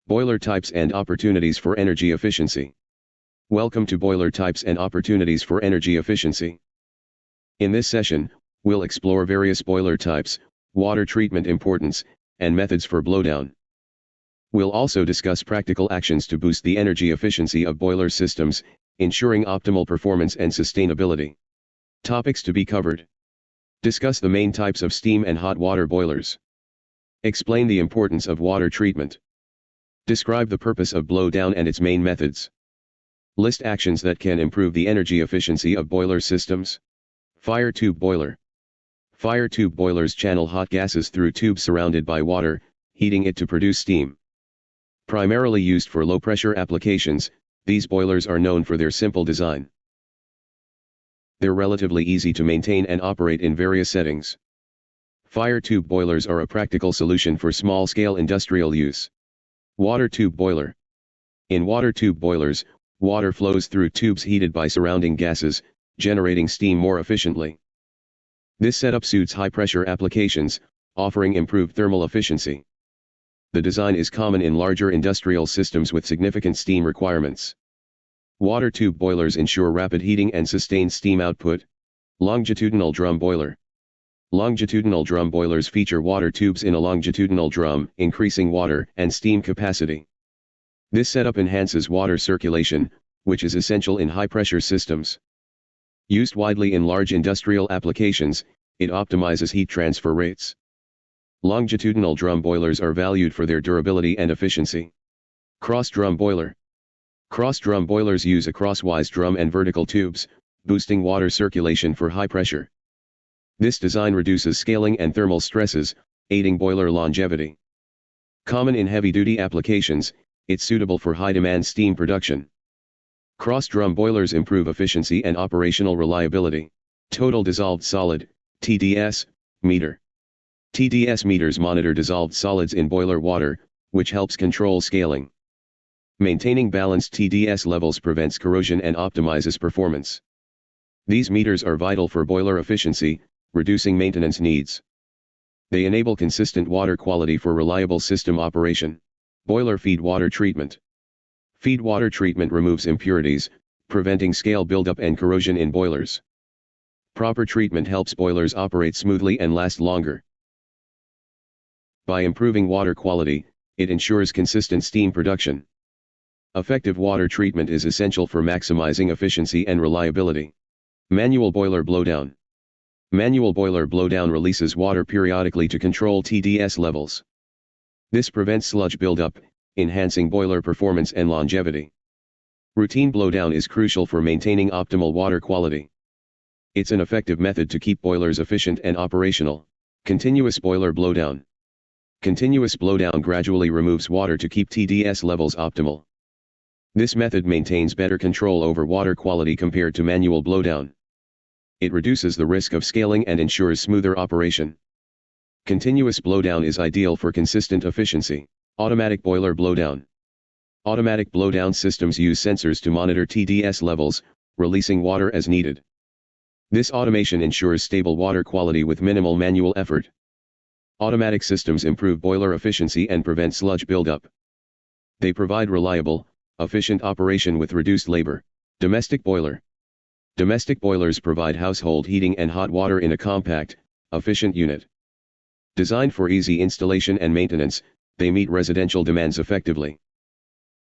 Boiler types and opportunities for energy efficiency. Welcome to Boiler Types and Opportunities for Energy Efficiency. In this session, we'll explore various boiler types, water treatment importance, and methods for blowdown. We'll also discuss practical actions to boost the energy efficiency of boiler systems, ensuring optimal performance and sustainability. Topics to be covered. Discuss the main types of steam and hot water boilers. Explain the importance of water treatment. Describe the purpose of blowdown and its main methods. List actions that can improve the energy efficiency of boiler systems. Fire tube boiler. Fire tube boilers channel hot gases through tubes surrounded by water, heating it to produce steam. Primarily used for low-pressure applications, these boilers are known for their simple design. They're relatively easy to maintain and operate in various settings. Fire tube boilers are a practical solution for small-scale industrial use. Water tube boiler. In water tube boilers, water flows through tubes heated by surrounding gases, generating steam more efficiently. This setup suits high-pressure applications, offering improved thermal efficiency. The design is common in larger industrial systems with significant steam requirements. Water tube boilers ensure rapid heating and sustained steam output. Longitudinal drum boiler. Longitudinal drum boilers feature water tubes in a longitudinal drum, increasing water and steam capacity. This setup enhances water circulation, which is essential in high-pressure systems. Used widely in large industrial applications, it optimizes heat transfer rates. Longitudinal drum boilers are valued for their durability and efficiency. Cross-drum boiler. Cross-drum boilers use a crosswise drum and vertical tubes, boosting water circulation for high pressure. This design reduces scaling and thermal stresses, aiding boiler longevity. Common in heavy-duty applications, it's suitable for high-demand steam production. Cross-drum boilers improve efficiency and operational reliability. Total dissolved solid, TDS, meter. TDS meters monitor dissolved solids in boiler water, which helps control scaling. Maintaining balanced TDS levels prevents corrosion and optimizes performance. These meters are vital for boiler efficiency, reducing maintenance needs. They enable consistent water quality for reliable system operation. Boiler feed water treatment. Feed water treatment removes impurities, preventing scale buildup and corrosion in boilers. Proper treatment helps boilers operate smoothly and last longer. By improving water quality, it ensures consistent steam production. Effective water treatment is essential for maximizing efficiency and reliability. Manual boiler blowdown. Manual boiler blowdown releases water periodically to control TDS levels. This prevents sludge buildup, enhancing boiler performance and longevity. Routine blowdown is crucial for maintaining optimal water quality. It's an effective method to keep boilers efficient and operational. Continuous boiler blowdown. Continuous blowdown gradually removes water to keep TDS levels optimal. This method maintains better control over water quality compared to manual blowdown. It reduces the risk of scaling and ensures smoother operation. Continuous blowdown is ideal for consistent efficiency. Automatic boiler blowdown. Automatic blowdown systems use sensors to monitor TDS levels, releasing water as needed. This automation ensures stable water quality with minimal manual effort. Automatic systems improve boiler efficiency and prevent sludge buildup. They provide reliable, efficient operation with reduced labor. Domestic boiler. Domestic boilers provide household heating and hot water in a compact, efficient unit. Designed for easy installation and maintenance, they meet residential demands effectively.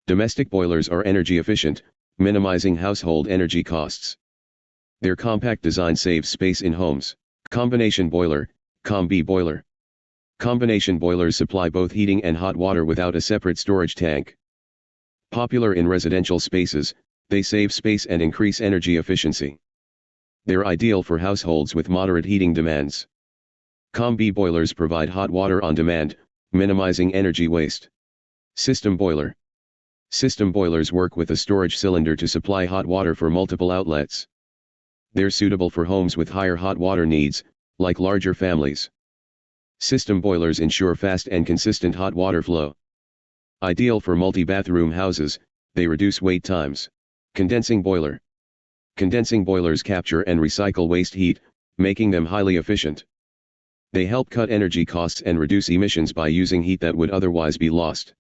Domestic boilers are energy efficient, minimizing household energy costs. Their compact design saves space in homes. Combination boiler, Combi boiler. Combination boilers supply both heating and hot water without a separate storage tank. Popular in residential spaces, they save space and increase energy efficiency. They're ideal for households with moderate heating demands. Combi boilers provide hot water on demand, minimizing energy waste. System boiler. System boilers work with a storage cylinder to supply hot water for multiple outlets. They're suitable for homes with higher hot water needs, like larger families. System boilers ensure fast and consistent hot water flow. Ideal for multi-bathroom houses, they reduce wait times. Condensing boiler. Condensing boilers capture and recycle waste heat, making them highly efficient. They help cut energy costs and reduce emissions by using heat that would otherwise be lost.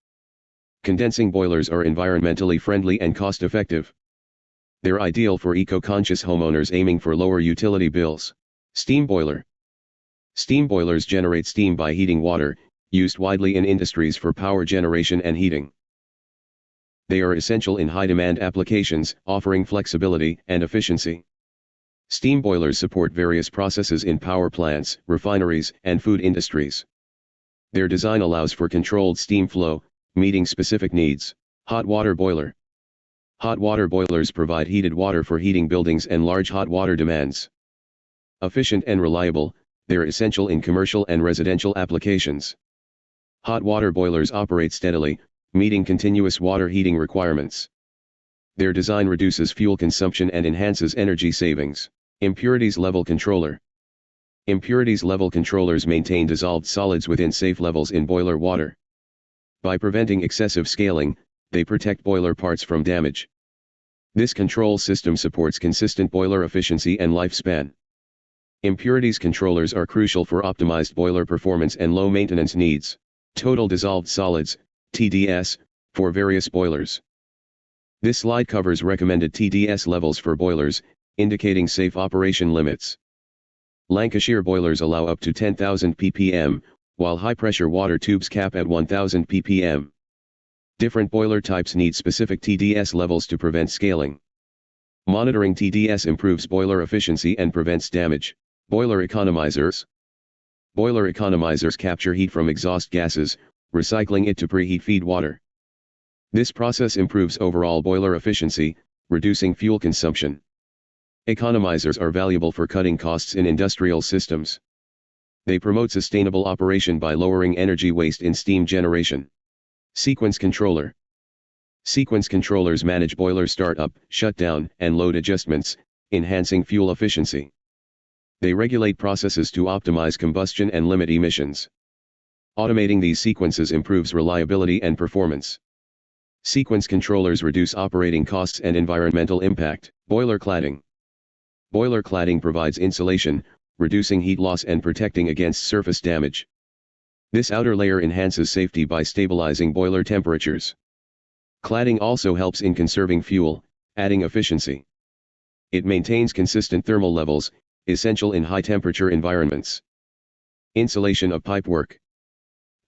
Condensing boilers are environmentally friendly and cost-effective. They're ideal for eco-conscious homeowners aiming for lower utility bills. Steam boiler. Steam boilers generate steam by heating water, used widely in industries for power generation and heating. They are essential in high-demand applications, offering flexibility and efficiency. Steam boilers support various processes in power plants, refineries, and food industries. Their design allows for controlled steam flow, meeting specific needs. Hot water boiler. Hot water boilers provide heated water for heating buildings and large hot water demands. Efficient and reliable, they're essential in commercial and residential applications. Hot water boilers operate steadily, meeting continuous water heating requirements. Their design reduces fuel consumption and enhances energy savings. Impurities level controller. Impurities level controllers maintain dissolved solids within safe levels in boiler water. By preventing excessive scaling, they protect boiler parts from damage. This control system supports consistent boiler efficiency and lifespan. Impurities controllers are crucial for optimized boiler performance and low maintenance needs. Total dissolved solids, TDS, for various boilers. This slide covers recommended TDS levels for boilers, indicating safe operation limits. Lancashire boilers allow up to 10,000 ppm, while high-pressure water tubes cap at 1,000 ppm. Different boiler types need specific TDS levels to prevent scaling. Monitoring TDS improves boiler efficiency and prevents damage. Boiler economizers. Boiler economizers capture heat from exhaust gases, recycling it to preheat feed water. This process improves overall boiler efficiency, reducing fuel consumption. Economizers are valuable for cutting costs in industrial systems. They promote sustainable operation by lowering energy waste in steam generation. Sequence controller. Sequence controllers manage boiler startup, shutdown, and load adjustments, enhancing fuel efficiency. They regulate processes to optimize combustion and limit emissions. Automating these sequences improves reliability and performance. Sequence controllers reduce operating costs and environmental impact. Boiler cladding. Boiler cladding provides insulation, reducing heat loss and protecting against surface damage. This outer layer enhances safety by stabilizing boiler temperatures. Cladding also helps in conserving fuel, adding efficiency. It maintains consistent thermal levels, essential in high-temperature environments. Insulation of pipework.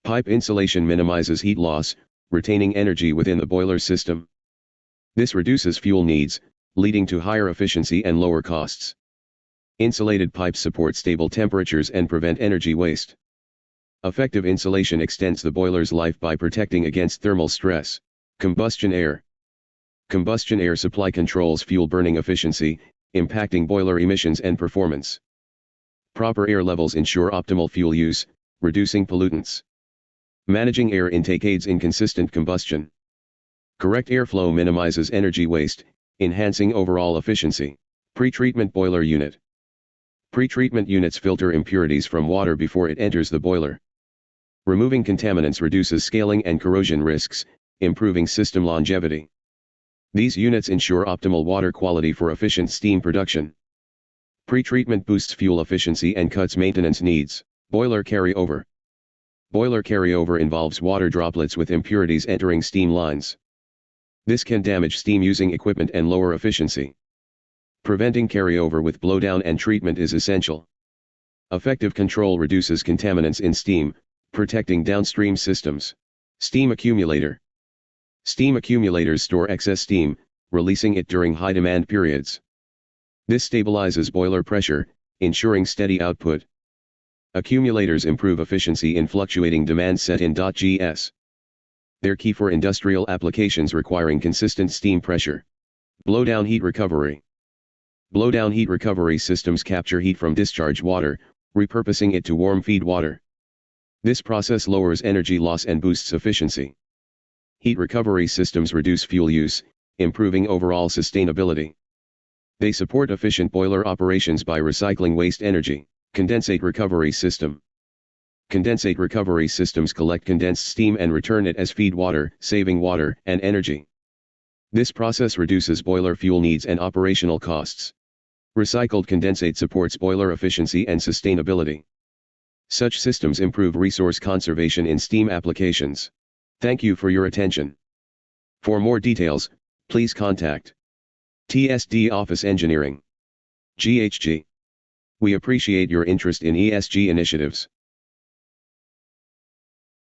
Pipe insulation minimizes heat loss, retaining energy within the boiler system. This reduces fuel needs, leading to higher efficiency and lower costs. Insulated pipes support stable temperatures and prevent energy waste. Effective insulation extends the boiler's life by protecting against thermal stress. Combustion air. Combustion air supply controls fuel burning efficiency, impacting boiler emissions and performance. Proper air levels ensure optimal fuel use, reducing pollutants. Managing air intake aids in consistent combustion. Correct airflow minimizes energy waste, enhancing overall efficiency. Pretreatment boiler unit. Pretreatment units filter impurities from water before it enters the boiler. Removing contaminants reduces scaling and corrosion risks, improving system longevity. These units ensure optimal water quality for efficient steam production. Pretreatment boosts fuel efficiency and cuts maintenance needs. Boiler carryover. Boiler carryover involves water droplets with impurities entering steam lines. This can damage steam-using equipment and lower efficiency. Preventing carryover with blowdown and treatment is essential. Effective control reduces contaminants in steam, protecting downstream systems. Steam accumulator. Steam accumulators store excess steam, releasing it during high demand periods. This stabilizes boiler pressure, ensuring steady output. Accumulators improve efficiency in fluctuating demand set-in.gs. They're key for industrial applications requiring consistent steam pressure. Blowdown heat recovery. Blowdown heat recovery systems capture heat from discharge water, repurposing it to warm feed water. This process lowers energy loss and boosts efficiency. Heat recovery systems reduce fuel use, improving overall sustainability. They support efficient boiler operations by recycling waste energy. Condensate recovery system. Condensate recovery systems collect condensed steam and return it as feed water, saving water and energy. This process reduces boiler fuel needs and operational costs. Recycled condensate supports boiler efficiency and sustainability. Such systems improve resource conservation in steam applications. Thank you for your attention. For more details, please contact TSD Office Engineering, GHG. We appreciate your interest in ESG initiatives.